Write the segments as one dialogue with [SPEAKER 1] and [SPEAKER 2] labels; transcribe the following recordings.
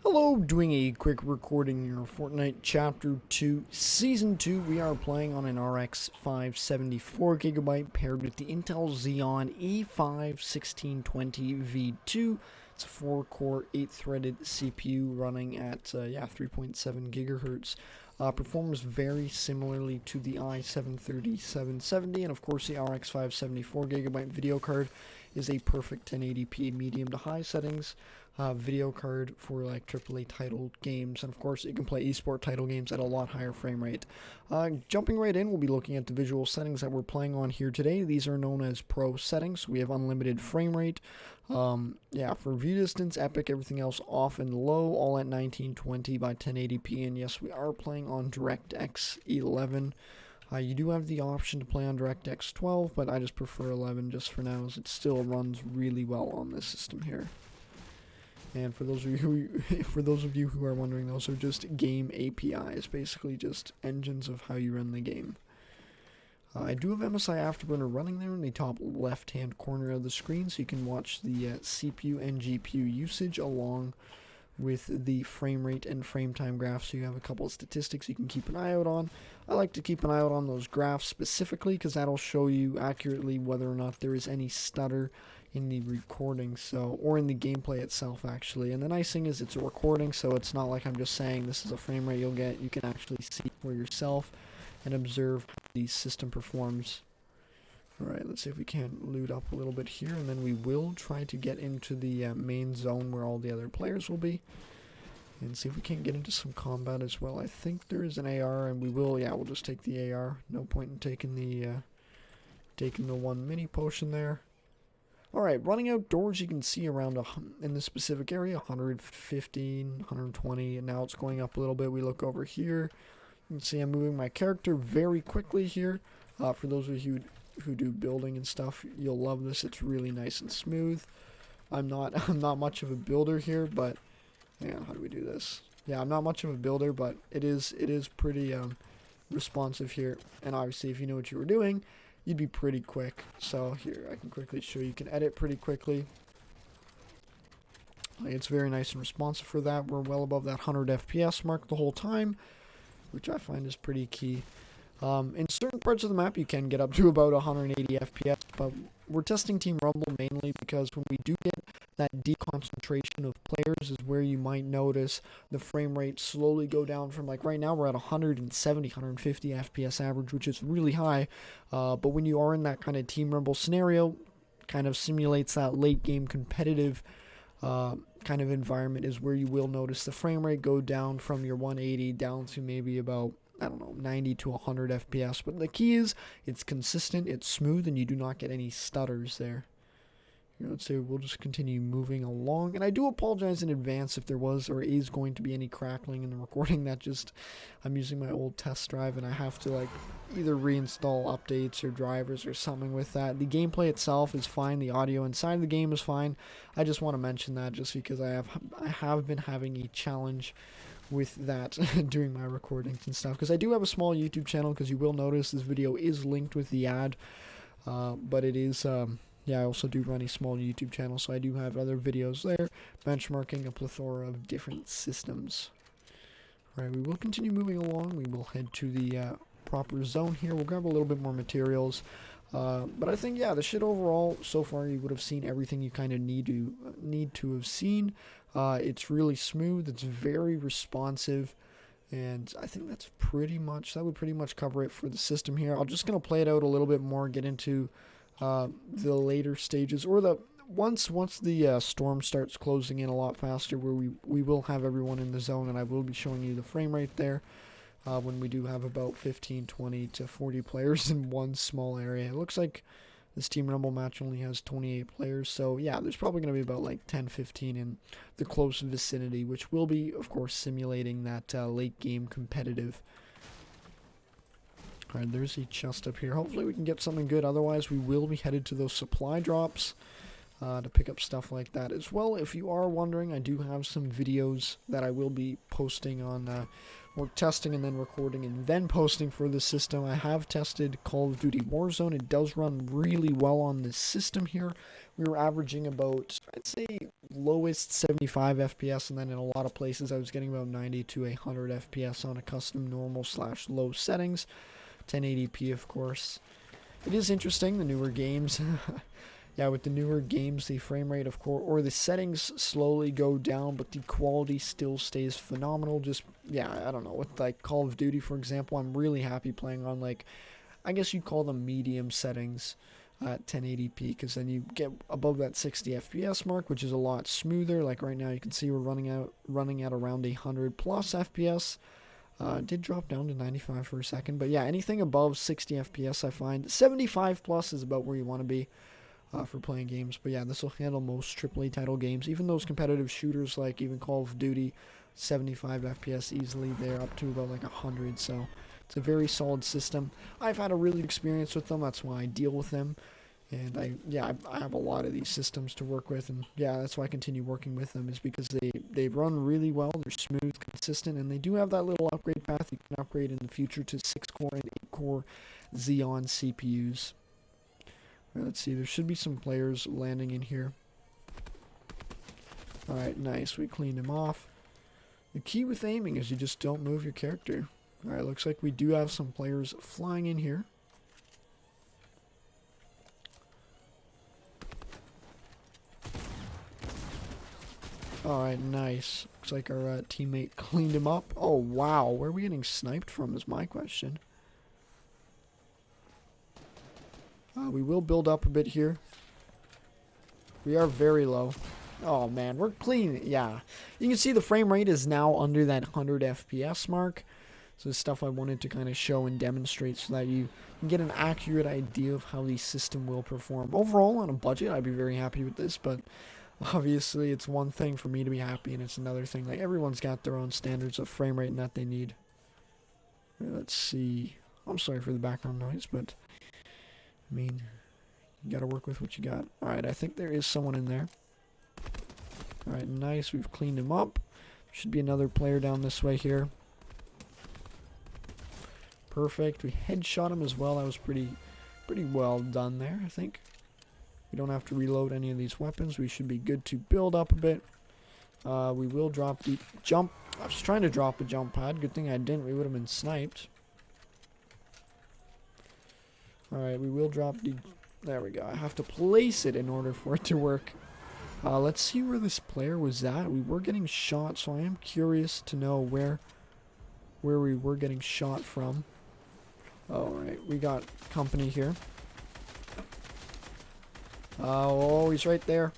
[SPEAKER 1] Hello, doing a quick recording here. Fortnite Chapter 2, Season 2. We are playing on an RX 574GB paired with the Intel Xeon E5 1620 V2. It's a 4-core, 8-threaded CPU running at 3.7 gigahertz. Performs very similarly to the i7-3770, and of course the RX 574GB video card is a perfect 1080p medium to high settings video card for like AAA titled games, and of course you can play esport title games at a lot higher frame rate. Jumping right in, we'll be looking at the visual settings that we're playing on here today. These are known as pro settings. We have unlimited frame rate, for view distance, epic, everything else off and low, all at 1920 by 1080p, and yes, we are playing on DirectX 11. You do have the option to play on DirectX 12, but I just prefer 11 just for now, as it still runs really well on this system here. And for those of you who are wondering, those are just game APIs, basically just engines of how you run the game. I do have MSI Afterburner running there in the top left-hand corner of the screen, so you can watch the CPU and GPU usage along with the frame rate and frame time graphs, so you have a couple of statistics you can keep an eye out on. I like to keep an eye out on those graphs specifically because that'll show you accurately whether or not there is any stutter in the recording, or in the gameplay itself actually. And the nice thing is it's a recording, so it's not like I'm just saying this is a frame rate you'll get. You can actually see for yourself and observe how the system performs. Alright, let's see if we can loot up a little bit here, and then we will try to get into the main zone where all the other players will be, and see if we can get into some combat as well. I think there is an AR, and we'll just take the AR. No point in taking the one mini potion there. Alright, running outdoors, you can see around in this specific area 115, 120, and now it's going up a little bit. We look over here, you can see I'm moving my character very quickly here. For those of you who do building and stuff, you'll love this. It's really nice and smooth. I'm not much of a builder here, but how do we do this? Yeah, I'm not much of a builder, but it is pretty responsive here. And obviously, if you know what you were doing, you'd be pretty quick. So here, I can quickly show you can edit pretty quickly. It's very nice and responsive for that. We're well above that 100 FPS mark the whole time, which I find is pretty key. In certain parts of the map, you can get up to about 180 FPS, but we're testing Team Rumble mainly because when we do get that deconcentration of players is where you might notice the frame rate slowly go down from, like right now we're at 170, 150 FPS average, which is really high, but when you are in that kind of Team Rumble scenario, kind of simulates that late game competitive kind of environment, is where you will notice the frame rate go down from your 180 down to maybe about 90 to 100 FPS. But the key is it's consistent, it's smooth, and you do not get any stutters there. Let's say we'll just continue moving along, and I do apologize in advance if there was or is going to be any crackling in the recording. That just, I'm using my old test drive and I have to either reinstall updates or drivers or something with that. The gameplay itself is fine, the audio inside the game is fine. I just want to mention that just because I have been having a challenge with that during my recordings and stuff, because I do have a small YouTube channel, because you will notice this video is linked with the ad, but it is I also do run a small YouTube channel, so I do have other videos there benchmarking a plethora of different systems. Alright, we will continue moving along. We will head to the proper zone here. We'll grab a little bit more materials, but I think the shit overall so far, you would have seen everything you kind of need to have seen. It's really smooth, it's very responsive, and I think that would pretty much cover it for the system here. I'm just going to play it out a little bit more, get into the later stages, or once the storm starts closing in a lot faster, where we will have everyone in the zone, and I will be showing you the frame rate there when we do have about 15, 20 to 40 players in one small area. It looks like this Team Rumble match only has 28 players, so there's probably going to be about 10, 15 in the close vicinity, which will be, of course, simulating that late game competitive. Alright, there's a chest up here. Hopefully we can get something good, otherwise we will be headed to those supply drops. to pick up stuff like that as well. If you are wondering, I do have some videos that I will be posting on or testing and then recording and then posting for the system. I have tested Call of Duty Warzone. It does run really well on this system here. We were averaging about, I'd say, lowest 75 FPS, and then in a lot of places I was getting about 90 to 100 FPS on a custom normal / low settings. 1080p, of course. It is interesting, the newer games. Yeah, with the newer games, the frame rate, of course, or the settings slowly go down, but the quality still stays phenomenal. Just, yeah, I don't know. With, like, Call of Duty, for example, I'm really happy playing on, like, I guess you'd call them medium settings at 1080p, because then you get above that 60 FPS mark, which is a lot smoother. Like, right now, you can see we're running at around 100 plus FPS. It did drop down to 95 for a second, but yeah, anything above 60 FPS, I find 75 plus is about where you want to be. For playing games. But yeah, this will handle most AAA title games, even those competitive shooters like even Call of Duty. 75 FPS easily there, up to about like 100, so it's a very solid system. I've had a really good experience with them, that's why I deal with them, and I have a lot of these systems to work with, and yeah, that's why I continue working with them, is because they run really well, they're smooth, consistent, and they do have that little upgrade path. You can upgrade in the future to 6-core and 8-core Xeon CPUs. Let's see, there should be some players landing in here. Alright, nice. We cleaned him off. The key with aiming is you just don't move your character. Alright, looks like we do have some players flying in here. Alright, nice. Looks like our teammate cleaned him up. Oh, wow. Where are we getting sniped from is my question. We will build up a bit here. We are very low. Oh man, we're clean. Yeah. You can see the frame rate is now under that 100 FPS mark. So it's stuff I wanted to kind of show and demonstrate so that you can get an accurate idea of how the system will perform. Overall, on a budget, I'd be very happy with this, but obviously it's one thing for me to be happy and it's another thing. Like, everyone's got their own standards of frame rate and that they need. Let's see. I'm sorry for the background noise, but I mean, you gotta work with what you got. Alright, I think there is someone in there. Alright, nice. We've cleaned him up. Should be another player down this way here. Perfect. We headshot him as well. That was pretty well done there, I think. We don't have to reload any of these weapons. We should be good to build up a bit. We will drop the jump. I was trying to drop a jump pad. Good thing I didn't. We would have been sniped. Alright, we will drop the... There we go. I have to place it in order for it to work. Let's see where this player was at. We were getting shot, so I am curious to know where we were getting shot from. Alright, we got company here. Oh, he's right there.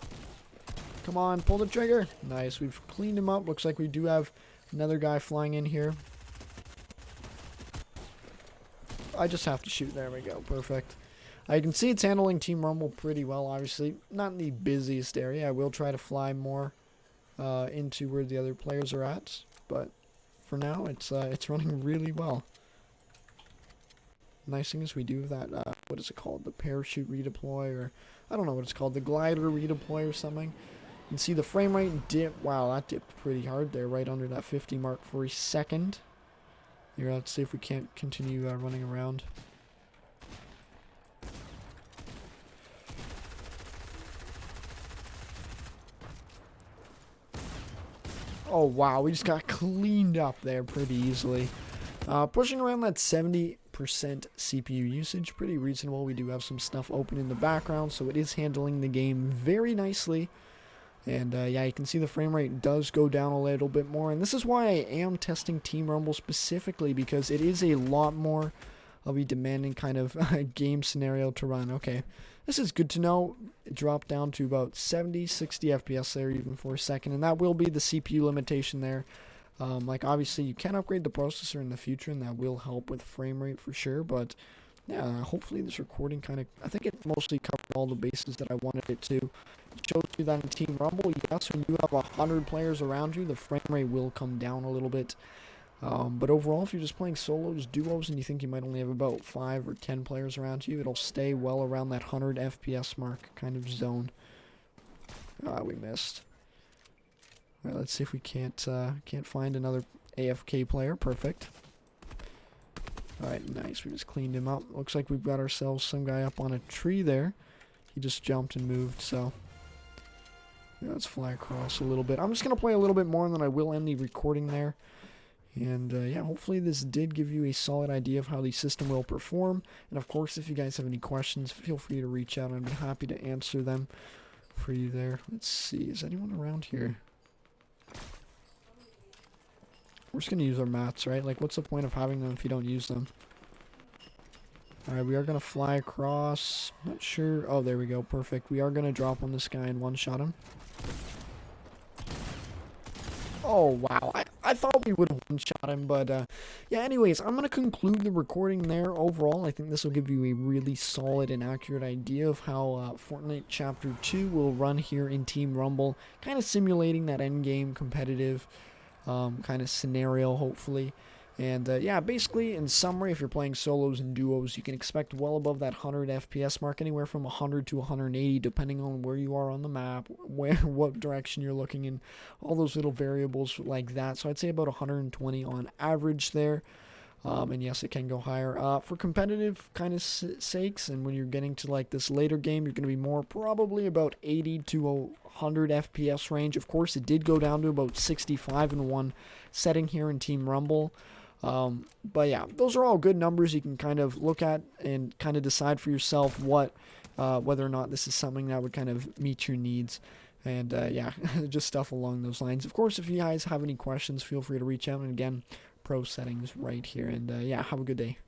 [SPEAKER 1] Come on, pull the trigger. Nice, we've cleaned him up. Looks like we do have another guy flying in here. I just have to shoot. There we go. Perfect. I can see it's handling Team Rumble pretty well, obviously. Not in the busiest area. I will try to fly more into where the other players are at. But for now, it's running really well. Nice thing is we do that, what is it called? The parachute redeploy, or I don't know what it's called. The glider redeploy or something. You can see the frame rate dip. Wow, that dipped pretty hard there, right under that 50 mark for a second. Here, let's see if we can't continue running around. Oh wow, we just got cleaned up there pretty easily. Pushing around that 70% CPU usage, pretty reasonable. We do have some stuff open in the background, so it is handling the game very nicely. And yeah, you can see the frame rate does go down a little bit more. And this is why I am testing Team Rumble specifically, because it is a lot more of a demanding kind of game scenario to run. Okay, this is good to know. It dropped down to about 70, 60 FPS there even for a second. And that will be the CPU limitation there. Like, obviously, you can upgrade the processor in the future, and that will help with frame rate for sure. But yeah, hopefully this recording kind of, I think it mostly covered all the bases that I wanted it to. It shows you that in Team Rumble, yes, when you have 100 players around you, the frame rate will come down a little bit. But overall, if you're just playing solos, duos, and you think you might only have about 5 or 10 players around you, it'll stay well around that 100 FPS mark kind of zone. Ah, we missed. All right, let's see if we can't find another AFK player. Perfect. All right, nice. We just cleaned him up. Looks like we've got ourselves some guy up on a tree there. He just jumped and moved, so yeah, let's fly across a little bit. I'm just going to play a little bit more, and then I will end the recording there. And yeah, hopefully this did give you a solid idea of how the system will perform. And of course, if you guys have any questions, feel free to reach out. I'd be happy to answer them for you there. Let's see, is anyone around here? We're just going to use our mats, right? Like, what's the point of having them if you don't use them? Alright, we are going to fly across. Not sure. Oh, there we go. Perfect. We are going to drop on this guy and one-shot him. Oh, wow. I thought we would have one-shot him, but yeah, anyways, I'm going to conclude the recording there. Overall, I think this will give you a really solid and accurate idea of how Fortnite Chapter 2 will run here in Team Rumble, kind of simulating that endgame competitive kind of scenario, hopefully. And yeah, basically, in summary, if you're playing solos and duos, you can expect well above that 100 FPS mark, anywhere from 100 to 180, depending on where you are on the map, what direction you're looking in, all those little variables like that. So I'd say about 120 on average there. And yes, it can go higher. For competitive kind of sakes, and when you're getting to like this later game, you're going to be more probably about 80 to 100 FPS range. Of course, it did go down to about 65 in one setting here in Team Rumble. But yeah, those are all good numbers you can kind of look at and kind of decide for yourself what, whether or not this is something that would kind of meet your needs. And yeah, just stuff along those lines. Of course, if you guys have any questions, feel free to reach out. And again, pro settings right here. And yeah, have a good day.